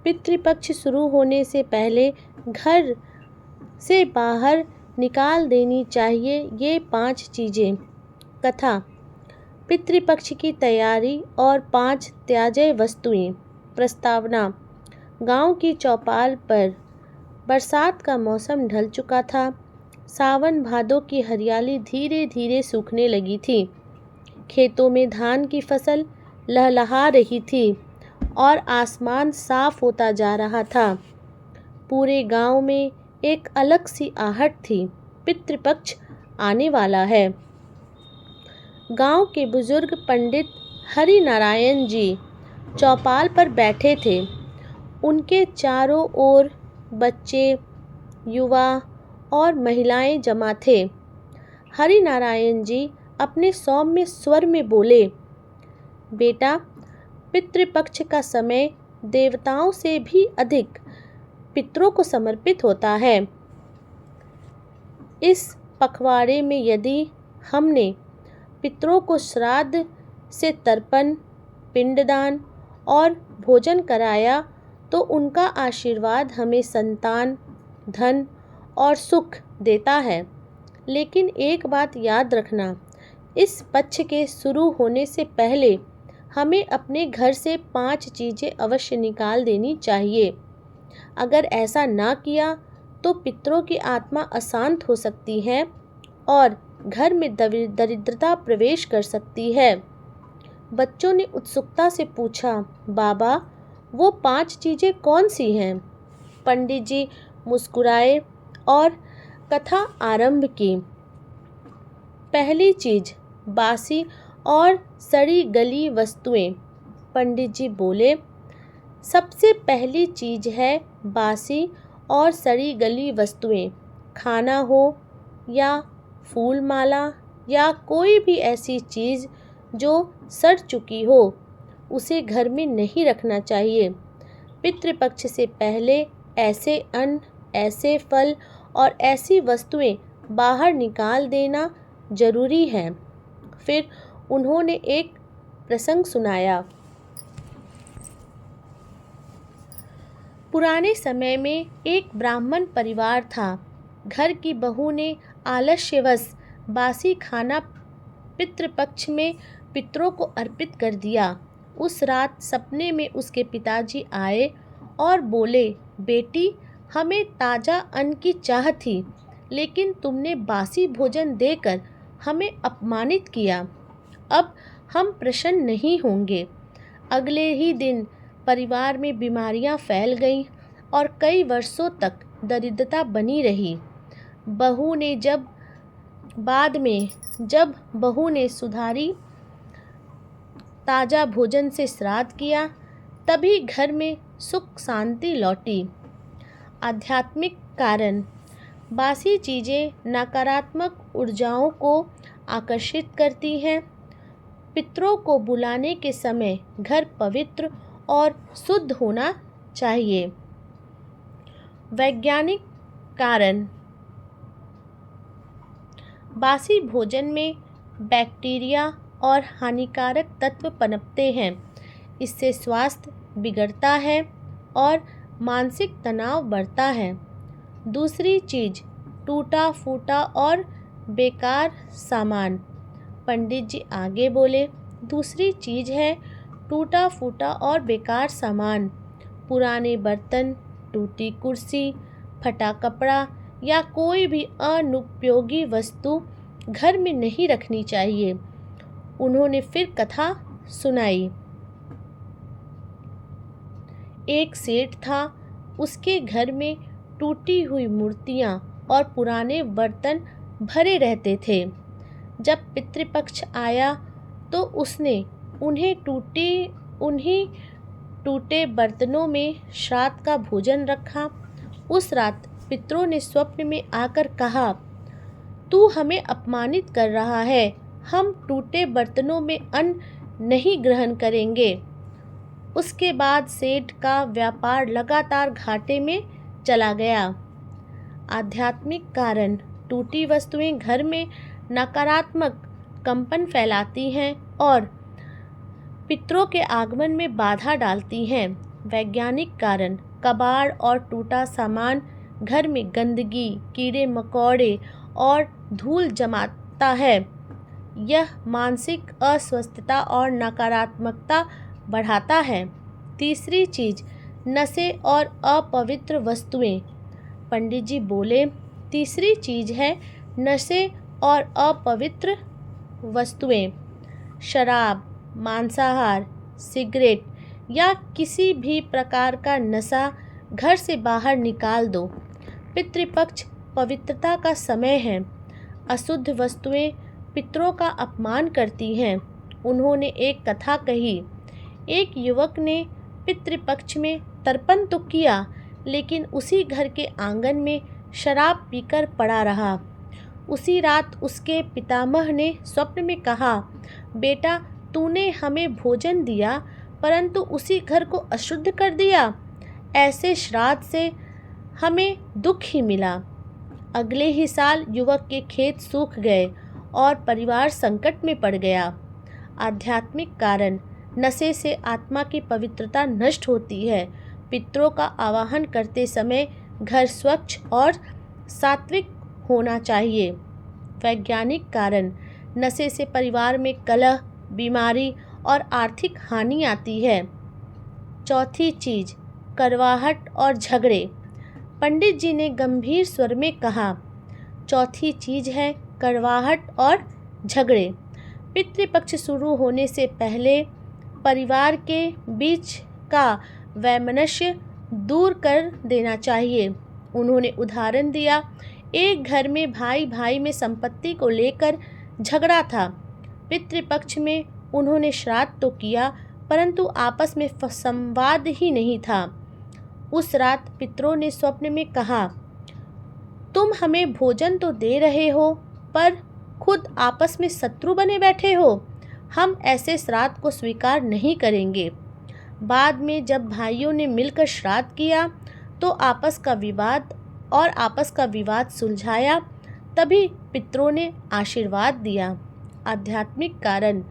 पितृपक्ष शुरू होने से पहले घर से बाहर निकाल देनी चाहिए ये 5 चीज़ें। कथा। पितृपक्ष की तैयारी और 5 त्याज्य वस्तुएं। प्रस्तावना। गांव की चौपाल पर बरसात का मौसम ढल चुका था। सावन भादों की हरियाली धीरे धीरे सूखने लगी थी। खेतों में धान की फसल लहलहा रही थी और आसमान साफ होता जा रहा था। पूरे गांव में एक अलग सी आहट थी। पितृपक्ष आने वाला है। गांव के बुजुर्ग पंडित हरि नारायण जी चौपाल पर बैठे थे। उनके चारों ओर बच्चे, युवा और महिलाएं जमा थे। हरि नारायण जी अपने सौम्य स्वर में बोले, बेटा, पितृपक्ष का समय देवताओं से भी अधिक पितरों को समर्पित होता है। इस पखवाड़े में यदि हमने पितरों को श्राद्ध से तर्पण, पिंडदान और भोजन कराया तो उनका आशीर्वाद हमें संतान, धन और सुख देता है। लेकिन एक बात याद रखना, इस पक्ष के शुरू होने से पहले हमें अपने घर से 5 चीज़ें अवश्य निकाल देनी चाहिए। अगर ऐसा ना किया तो पितरों की आत्मा अशांत हो सकती है और घर में दरिद्रता प्रवेश कर सकती है। बच्चों ने उत्सुकता से पूछा, बाबा, वो 5 चीज़ें कौन सी हैं? पंडित जी मुस्कुराए और कथा आरंभ की। पहली चीज़, बासी और सड़ी गली वस्तुएं। पंडित जी बोले, सबसे पहली चीज़ है बासी और सड़ी गली वस्तुएं। खाना हो या फूल माला या कोई भी ऐसी चीज़ जो सड़ चुकी हो, उसे घर में नहीं रखना चाहिए। पितृपक्ष से पहले ऐसे अन्न, ऐसे फल और ऐसी वस्तुएं बाहर निकाल देना जरूरी है। फिर उन्होंने एक प्रसंग सुनाया। पुराने समय में एक ब्राह्मण परिवार था। घर की बहू ने आलस्यवश बासी खाना पितृपक्ष में पितरों को अर्पित कर दिया। उस रात सपने में उसके पिताजी आए और बोले, बेटी, हमें ताज़ा अन्न की चाह थी, लेकिन तुमने बासी भोजन देकर हमें अपमानित किया। अब हम प्रसन्न नहीं होंगे। अगले ही दिन परिवार में बीमारियां फैल गईं और कई वर्षों तक दरिद्रता बनी रही। जब बहू ने सुधारी ताज़ा भोजन से श्राद्ध किया, तभी घर में सुख शांति लौटी। आध्यात्मिक कारण। बासी चीज़ें नकारात्मक ऊर्जाओं को आकर्षित करती हैं। पितरों को बुलाने के समय घर पवित्र और शुद्ध होना चाहिए। वैज्ञानिक कारण। बासी भोजन में बैक्टीरिया और हानिकारक तत्व पनपते हैं। इससे स्वास्थ्य बिगड़ता है और मानसिक तनाव बढ़ता है। दूसरी चीज़, टूटा फूटा और बेकार सामान। पंडित जी आगे बोले, दूसरी चीज़ है टूटा फूटा और बेकार सामान। पुराने बर्तन, टूटी कुर्सी, फटा कपड़ा या कोई भी अनुपयोगी वस्तु घर में नहीं रखनी चाहिए। उन्होंने फिर कथा सुनाई। एक सेठ था। उसके घर में टूटी हुई मूर्तियाँ और पुराने बर्तन भरे रहते थे। जब पितृपक्ष आया तो उसने उन्हीं टूटे बर्तनों में श्राद्ध का भोजन रखा। उस रात पितरों ने स्वप्न में आकर कहा, तू हमें अपमानित कर रहा है, हम टूटे बर्तनों में अन्न नहीं ग्रहण करेंगे। उसके बाद सेठ का व्यापार लगातार घाटे में चला गया। आध्यात्मिक कारण। टूटी वस्तुएं घर में नकारात्मक कंपन फैलाती हैं और पितरों के आगमन में बाधा डालती हैं। वैज्ञानिक कारण, कबाड़ और टूटा सामान घर में गंदगी, कीड़े मकोड़े और धूल जमाता है। यह मानसिक अस्वस्थता और नकारात्मकता बढ़ाता है। तीसरी चीज़, नशे और अपवित्र वस्तुएं। पंडित जी बोले, तीसरी चीज़ है नशे और अपवित्र वस्तुएं। शराब, मांसाहार, सिगरेट या किसी भी प्रकार का नशा घर से बाहर निकाल दो। पितृपक्ष पवित्रता का समय है। अशुद्ध वस्तुएं पितरों का अपमान करती हैं। उन्होंने एक कथा कही। एक युवक ने पितृपक्ष में तर्पण तो किया, लेकिन उसी घर के आंगन में शराब पीकर पड़ा रहा। उसी रात उसके पितामह ने स्वप्न में कहा, बेटा, तूने हमें भोजन दिया परंतु उसी घर को अशुद्ध कर दिया। ऐसे श्राद्ध से हमें दुख ही मिला। अगले ही साल युवक के खेत सूख गए और परिवार संकट में पड़ गया। आध्यात्मिक कारण, नशे से आत्मा की पवित्रता नष्ट होती है। पितरों का आवाहन करते समय घर स्वच्छ और सात्विक होना चाहिए। वैज्ञानिक कारण, नशे से परिवार में कलह, बीमारी और आर्थिक हानि आती है। चौथी चीज़, कड़वाहट और झगड़े। पंडित जी ने गंभीर स्वर में कहा, चौथी चीज़ है कड़वाहट और झगड़े। पितृपक्ष शुरू होने से पहले परिवार के बीच का वैमनस्य दूर कर देना चाहिए। उन्होंने उदाहरण दिया, एक घर में भाई भाई में संपत्ति को लेकर झगड़ा था। पितृपक्ष में उन्होंने श्राद्ध तो किया परंतु आपस में संवाद ही नहीं था। उस रात पितरों ने स्वप्न में कहा, तुम हमें भोजन तो दे रहे हो पर खुद आपस में शत्रु बने बैठे हो। हम ऐसे श्राद्ध को स्वीकार नहीं करेंगे। बाद में जब भाइयों ने मिलकर श्राद्ध किया तो आपस का विवाद सुलझाया। तभी पितरों ने आशीर्वाद दिया। आध्यात्मिक कारण,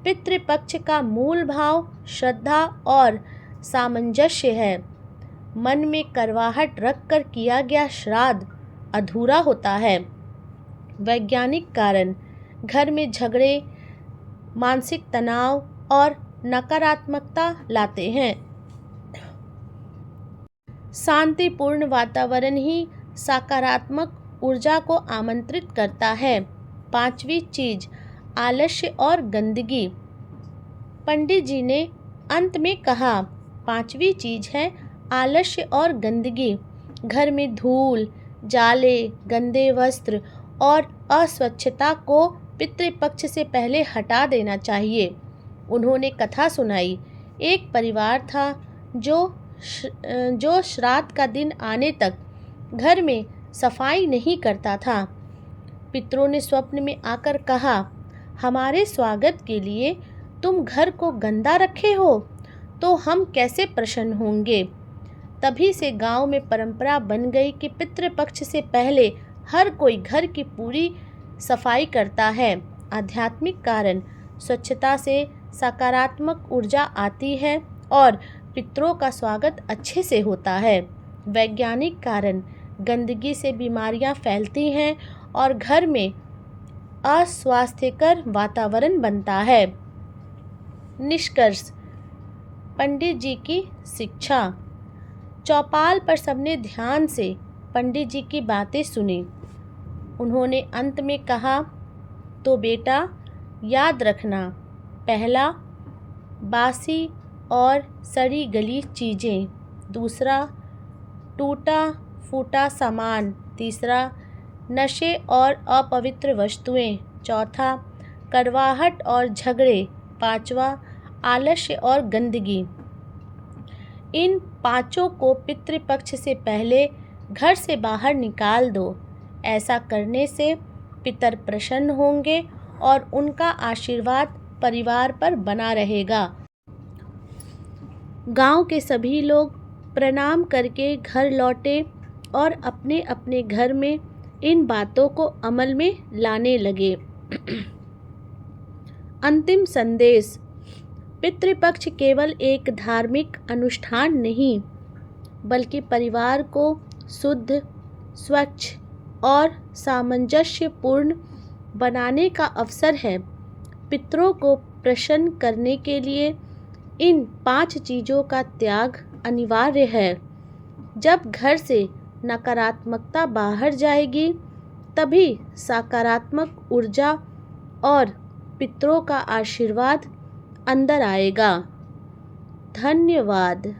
पितृपक्ष का मूल भाव श्रद्धा और सामंजस्य है। मन में कड़वाहट रखकर किया गया श्राद्ध अधूरा होता है। वैज्ञानिक कारण, घर में झगड़े मानसिक तनाव और नकारात्मकता लाते हैं। शांतिपूर्ण वातावरण ही सकारात्मक ऊर्जा को आमंत्रित करता है। पांचवी चीज़, आलस्य और गंदगी। पंडित जी ने अंत में कहा, पांचवी चीज़ है आलस्य और गंदगी। घर में धूल, जाले, गंदे वस्त्र और अस्वच्छता को पितृपक्ष से पहले हटा देना चाहिए। उन्होंने कथा सुनाई। एक परिवार था जो श्राद्ध का दिन आने तक घर में सफाई नहीं करता था। पितरों ने स्वप्न में आकर कहा, हमारे स्वागत के लिए तुम घर को गंदा रखे हो तो हम कैसे प्रसन्न होंगे। तभी से गांव में परंपरा बन गई कि पितृपक्ष से पहले हर कोई घर की पूरी सफाई करता है। आध्यात्मिक कारण, स्वच्छता से सकारात्मक ऊर्जा आती है और पितरों का स्वागत अच्छे से होता है। वैज्ञानिक कारण, गंदगी से बीमारियां फैलती हैं और घर में अस्वास्थ्यकर वातावरण बनता है। निष्कर्ष, पंडित जी की शिक्षा। चौपाल पर सबने ध्यान से पंडित जी की बातें सुनी। उन्होंने अंत में कहा, तो बेटा याद रखना, पहला बासी और सड़ी गली चीज़ें, दूसरा टूटा फूटा सामान, तीसरा नशे और अपवित्र वस्तुएं, चौथा कड़वाहट और झगड़े, पांचवा आलस्य और गंदगी। इन पांचों को पितृपक्ष से पहले घर से बाहर निकाल दो। ऐसा करने से पितर प्रसन्न होंगे और उनका आशीर्वाद परिवार पर बना रहेगा। गांव के सभी लोग प्रणाम करके घर लौटे और अपने अपने घर में इन बातों को अमल में लाने लगे। अंतिम संदेश, पितृपक्ष केवल एक धार्मिक अनुष्ठान नहीं, बल्कि परिवार को शुद्ध, स्वच्छ और सामंजस्यपूर्ण बनाने का अवसर है। पितरों को प्रसन्न करने के लिए इन 5 चीज़ों का त्याग अनिवार्य है। जब घर से नकारात्मकता बाहर जाएगी, तभी सकारात्मक ऊर्जा और पितरों का आशीर्वाद अंदर आएगा। धन्यवाद।